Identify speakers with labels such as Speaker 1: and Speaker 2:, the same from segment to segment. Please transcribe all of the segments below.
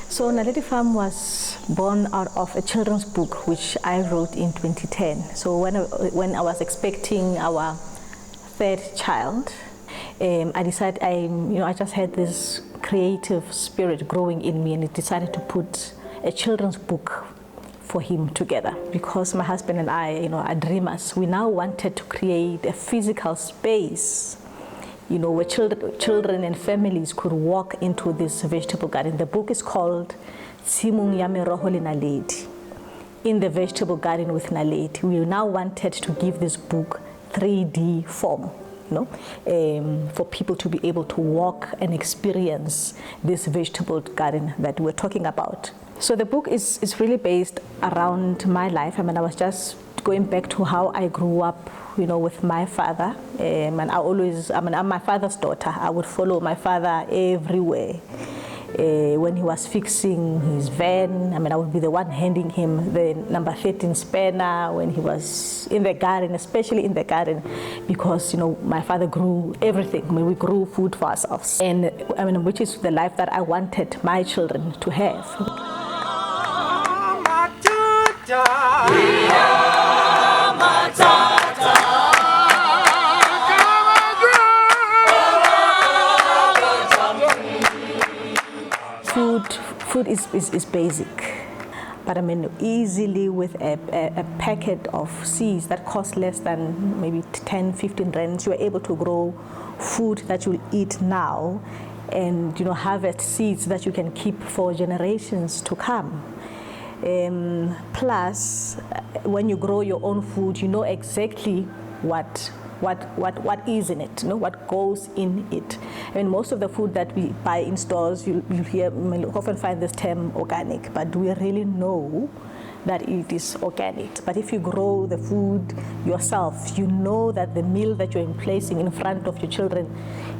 Speaker 1: So Naledi Farm was born out of a children's book which I wrote in 2010. So when I was expecting our third child, I decided I just had this creative spirit growing in me, and I decided to put a children's book for him together. Because my husband and I, are dreamers, we now wanted to create a physical space, where children and families could walk into this vegetable garden. The book is called Tshimong Meroho Le Naledi, in the vegetable garden with Naledi. We now wanted to give this book 3D form, for people to be able to walk and experience this vegetable garden that we're talking about. So the book is really based around my life. I was just going back to how I grew up, with my father. And I'm my father's daughter. I would follow my father everywhere. When he was fixing his van, I would be the one handing him the number 13 spanner when he was in the garden, especially in the garden, because, my father grew everything. We grew food for ourselves. And, which is the life that I wanted my children to have. Food is basic, but easily with a packet of seeds that cost less than maybe 10, 15 rands, you are able to grow food that you'll eat now, and harvest seeds that you can keep for generations to come. Plus, when you grow your own food, you know exactly what is in it, what goes in it. Most of the food that we buy in stores, you often find this term organic, but do we really know that it is organic? But if you grow the food yourself, you know that the meal that you're placing in front of your children,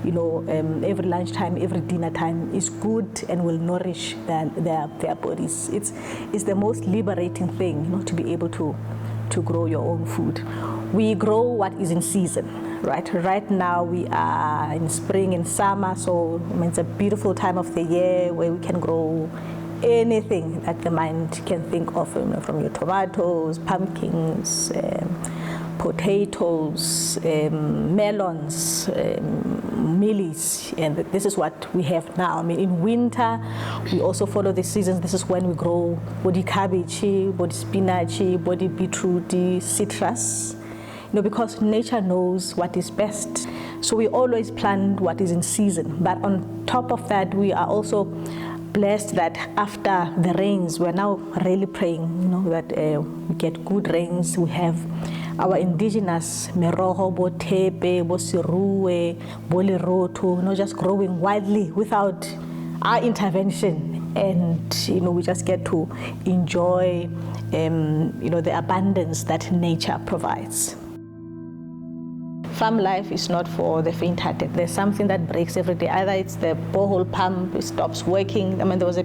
Speaker 1: every lunchtime, every dinner time, is good and will nourish their bodies. It's the most liberating thing, to be able to grow your own food. We grow what is in season, right? Right now we are in spring and summer, so it's a beautiful time of the year where we can grow anything that the mind can think of, from your tomatoes, pumpkins, potatoes, melons, mealies, and this is what we have now. In winter, we also follow the seasons. This is when we grow body cabbage, body spinach, body beetroot, citrus, because nature knows what is best. So we always plant what is in season. But on top of that, we are also blessed that after the rains, we're now really praying, that we get good rains. We have our indigenous meroho, bo tepe, bo siruwe, bo leroto, just growing widely without our intervention. And, we just get to enjoy, the abundance that nature provides. Farm life is not for the faint-hearted. There's something that breaks every day. Either it's the borehole pump, it stops working. There was a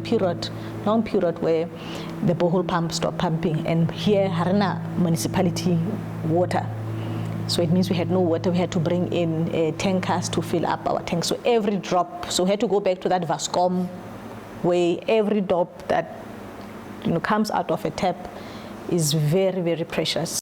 Speaker 1: long period where the borehole pump stopped pumping, and here, Harana municipality water. So it means we had no water. We had to bring in tankers to fill up our tanks. So every drop, so we had to go back to that Vascom where every drop that comes out of a tap is very, very precious.